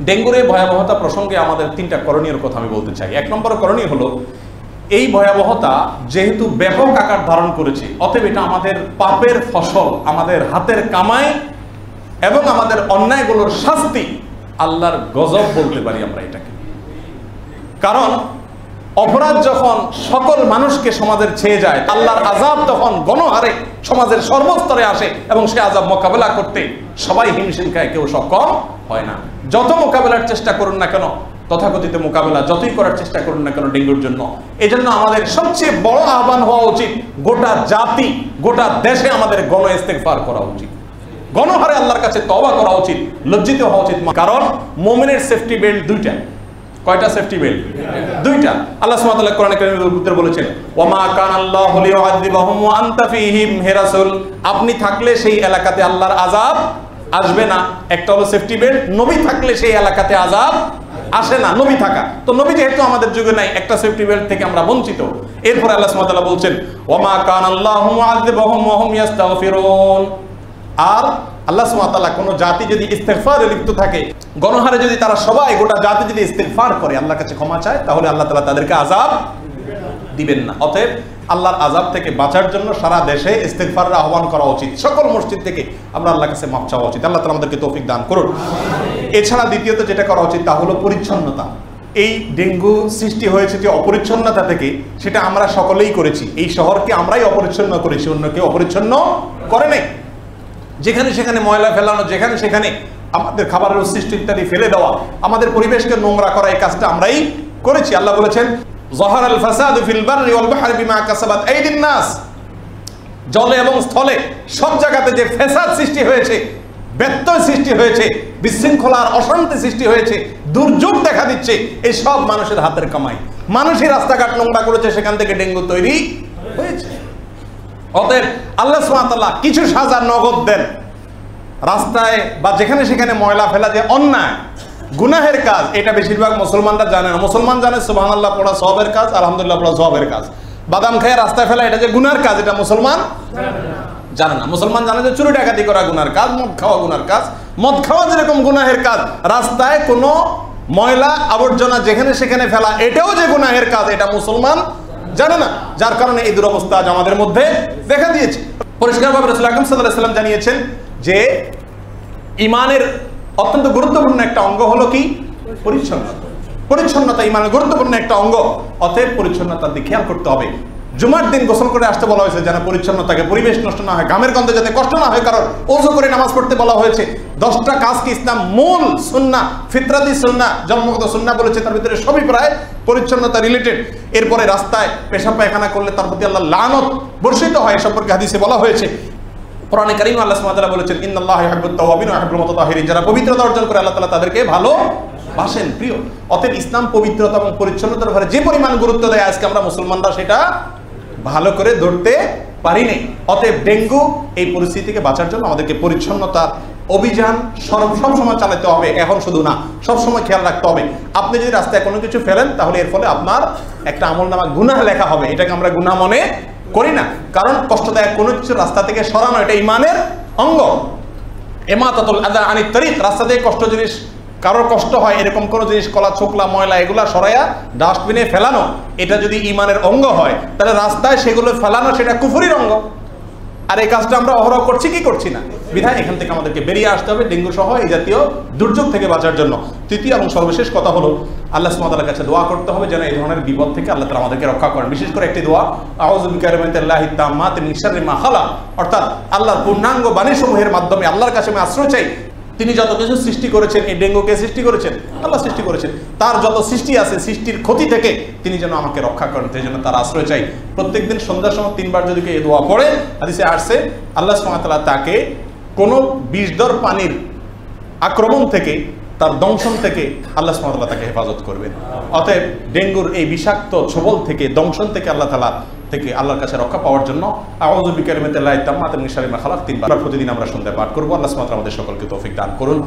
ডেঙ্গুর এই ভয়াবহতা প্রসঙ্গে আমাদের তিনটা করণীয় কথা আমি বলতে চাই। এক নম্বর করণীয় হলো, এই ভয়াবহতা যেহেতু ব্যাপক আকার ধারণ করেছে, অতএব এটা আমাদের পাপের ফসল, আমাদের হাতের কামাই এবং আমাদের অন্যায়গুলোর শাস্তি, আল্লাহর গজব বলতে পারি আমরা এটাকে। কারণ অপরাধ যখন সকল মানুষকে সমাজের ছেয়ে যায়, আল্লাহর আযাব তখন গণহারে সমাজের সর্বস্তরে আসে এবং সে আযাব মোকাবেলা করতে সবাই হিমশিম খায়, কেউ সক্ষম হয় না। যত মোকাবেলার চেষ্টা করুন না কেন, তথাকথিত মোকাবেলা যতই করার চেষ্টা করুন না কেন ডেঙ্গুর জন্য, এই জন্য আমাদের সবচেয়ে বড় আহ্বান হওয়া উচিত, গোটা জাতি গোটা দেশে আমাদের গণ ইস্তেগফার করা উচিত, গণহারে আল্লাহর কাছে তওবা করা উচিত, লজ্জিত হওয়া উচিত। কারণ মুমিনের সেফটি বেল্ট দুইটা। কয়টা সেফটি বেল্ট? দুইটা। আল্লাহ সুবহানাহু ওয়া তাআলা কোরআনে কারীমের ভিতরে বলেছেন, ওয়ামা কানাল্লাহু লিয়ুআযিবাহুম ওয়া আনতা ফীহিম, হে রাসূল আপনি থাকলে সেই এলাকাতে আল্লাহর আযাব আসবে না। একটা হলো সেফটি বেল্ট, নবী থাকলে সেই এলাকাতে আযাব আসে না। নবী থাকা তো, নবী যেহেতু আমাদের যুগে নাই, একটা সেফটি বেল্ট থেকে আমরা বঞ্চিত। এরপর আল্লাহ সুবহানাহু ওয়া তাআলা বলছেন, ওয়ামা কানাল্লাহু মুআযিবাহুম ওয়া হুম ইস্তাগফিরুন। আর আল্লাহ সুবহানাহু ওয়া তাআলা কোন জাতি যদি ইস্তেগফারে লিপ্ত থাকে, গণহারে যদি তারা সবাই গোটা জাতি যদি ইস্তেগফার করে, আল্লাহর কাছে ক্ষমা চায়, তাহলে আল্লাহ তাআলা তাদেরকে আযাব দিবেন না। অতএব আল্লাহর আযাব থেকে বাঁচার জন্য সারা দেশে ইস্তেগফারের আহ্বান করা উচিত। সকল মসজিদ থেকে আমরা আল্লাহর কাছে মাফ চাওয়া উচিত। আল্লাহ তাআলা আমাদেরকে তৌফিক দান করুন। এছাড়া দ্বিতীয়ত যেটা করা উচিত তা হলো পরিচ্ছন্নতা। এই ডেঙ্গু সৃষ্টি হয়েছে যে অপরিচ্ছন্নতা থেকে, সেটা আমরা সকলেই করেছি। এই শহরকে আমরাই অপরিচ্ছন্ন করেছি, অন্য কেউ অপরিচ্ছন্ন করে নাই। যেখানে সেখানে ময়লা ফেলানো, যেখানে সেখানে আমাদের খাবারের অবশিষ্ট ইত্যাদি ফেলে দেওয়া, আমাদের পরিবেশকে নোংরা করা, এই কাজটা আমরাই করেছি। আল্লাহ বলেছেন, যাহারাল ফাসাদু ফিল বাররি ওয়াল বাহরি বিমা কাসাবাত আইদিন নাস, জলে এবং স্থলে সব জায়গাতে যে ফ্যাসাদ সৃষ্টি হয়েছে, ব্যত্যয় সৃষ্টি হয়েছে, বিশৃঙ্খলার অশান্তি সৃষ্টি হয়েছে, দুর্যোগ দেখা দিচ্ছে, এই সব মানুষের হাতের কামাই। মানুষই রাস্তাঘাট নোংরা করেছে, সেখান থেকে ডেঙ্গু তৈরি হয়েছে। অতএব আল্লাহ সুবহানাহু ওয়া তাআলা কিছু সাজা নগদ দেন। রাস্তায় বা যেখানে সেখানে ময়লা ফেলা যে অন্যায়, গুনাহের কাজ, এটা বেশিরভাগ মুসলমানরা জানে না। মুসলমান জানে সুবহানাল্লাহ পড়া সওয়াবের কাজ, আলহামদুলিল্লাহ পড়া সওয়াবের কাজ। বাদাম খেয়ে রাস্তায় ফেলা এটা যে গুনার কাজ, এটা মুসলমান জানে না। মুসলমান জানে যে চুরি ডাকাতি করা গুনার কাজ, মদ খাওয়া গুনার কাজ। মদ খাওয়া যেরকম গুনাহের কাজ, রাস্তায় কোনো ময়লা আবর্জনা যেখানে সেখানে ফেলা এটাও যে গুনাহের কাজ, এটা মুসলমান জানে না। যার কারণে এই দুরবস্থা আজ আমাদের মধ্যে দেখা দিয়েছে। পরিষ্কারভাবে রাসূল আকরাম সাল্লাল্লাহু আলাইহি ওয়াসাল্লাম জানিয়েছেন যে ইমানের অত্যন্ত গুরুত্বপূর্ণ একটা অঙ্গ হলো কি? পরিচ্ছন্নতা। পরিচ্ছন্নতা ইমানের গুরুত্বপূর্ণ একটা অঙ্গ। অতএব পরিচ্ছন্নতার দিকে খেয়াল করতে হবে। জুমার দিন গোসল করে আসতে বলা হয়েছে যেন পরিচ্ছন্নতাকে, পরিবেশ নষ্ট না হয়, ঘামের গন্ধে যাতে কষ্ট না হয় কারণ, ওযু করে নামাজ পড়তে বলা হয়েছে। 10টা কাজকে ইসলাম মূল সুন্নাহ, ফিতরাতি সুন্নাহ, জন্মগত সুন্নাহ বলেছে, তার ভিতরে সবই প্রায় পরিচ্ছন্নতা রিলেটেড। এরপরে রাস্তায় পেশাব পায়খানা করলে তার প্রতি আল্লাহ লানত বর্ষিত হয়, সম্পর্কে হাদিসে বলা হয়েছে। কোরআনে কারীমে আল্লাহ সুবহানাহু ওয়া তাআলা বলেছেন, ইন্নাল্লাহা ইউহিব্বুত তাওয়াবিন ওয়া ইউহিব্বুল মুতাতাহহিরিন, যারা পবিত্রতা অর্জন করে আল্লাহ তাআলা তাদেরকে ভালোবাসেন, প্রিয়। অতএব ইসলাম পবিত্রতা এবং পরিচ্ছন্নতার ব্যাপারে যে পরিমাণ গুরুত্ব দেয়, আজকে আমরা মুসলমানরা সেটা ভালো করে ধরতে পারিনি। অতএব ডেঙ্গু এই পরিস্থিতি থেকে বাঁচার জন্য আমাদেরকে পরিচ্ছন্নতার অভিযান সবসময় চালাতে হবে। এখন শুধু না, সবসময় খেয়াল রাখতে হবে। আপনি যদি রাস্তায় কোনো কিছু ফেলেন, তাহলে এর ফলে আপনার একটা আমলনামা গুনাহ লেখা হবে। এটাকে আমরা গুনাহ মনে করি না, কারণ কষ্টদায়ক কোনো কিছু রাস্তা থেকে সরানো এটা ঈমানের অঙ্গ। ইমাতাতুল আযা আনিত তারিক, রাস্তা থেকে কষ্ট জিনিস, কারোর কষ্ট হয় এরকম কোনো জিনিস, কলা ছোকলা ময়লা এগুলা সরাইয়া ডাস্টবিনে ফেলানো, এটা যদি ঈমানের অঙ্গ হয়, তাহলে রাস্তায় সেগুলো ফেলানো সেটা কুফরির অঙ্গ। আর এই কাজটা আমরা অহরহ করছি কি করছি না? বিধায় এখান থেকে আমাদেরকে বেরিয়ে আসতে হবে ডেঙ্গু সহ এই জাতীয় দুর্যোগ থেকে বাঁচার জন্য। তৃতীয় এবং সর্বশেষ কথা হলো, আল্লাহ সুবহানাহু ওয়া তাআলার কাছে দোয়া করতে হবে যেন এই ধরনের বিপদ থেকে আল্লাহ তাআলা আমাদেরকে রক্ষা করেন। বিশেষ করে একটি দোয়া, আউযু বিকালিমাতিল্লাহি তাম্মাতি মিন শাররি মা খালাক, অর্থাৎ আল্লাহর পূর্ণাঙ্গ বাণীসমূহের মাধ্যমে আল্লাহর কাছে আমি আশ্রয় চাই। তিনি যত কিছু সৃষ্টি করেছেন, এই ডেঙ্গুকে সৃষ্টি করেছেন আল্লাহ, সৃষ্টি করেছেন, তার যত সৃষ্টি আছে সৃষ্টির ক্ষতি থেকে তিনি যেন আমাকে রক্ষা করেন, সেই জন্য তার আশ্রয় চাই। প্রত্যেকদিন সন্ধ্যার সময় 3 বার যদি এই দোয়া পড়ে, হাদিসে আসছে আল্লাহ সুবহানাহু ওয়া তাআলা তাকে কোনো বিষধর পানির আক্রমণ থেকে, তার দংশন থেকে আল্লাহ সুবহানাহু ওয়া তাআলা তাকে হেফাজত করবেন। অতএব ডেঙ্গুর এই বিষাক্ত ছোবল থেকে, দংশন থেকে আল্লাহ তাআলা থেকে আল্লাহর কাছে রক্ষা পাওয়ার জন্য আউযু বিকালিমাতিল্লাহি তাম্মাতি মিন শাররি মা খালাক 3 বার প্রতিদিন আমরা সন্ধ্যায় পাঠ করব। আল্লাহ সুবহানাহু ওয়া তাআলা আমাদের সকলকে তৌফিক দান করুন।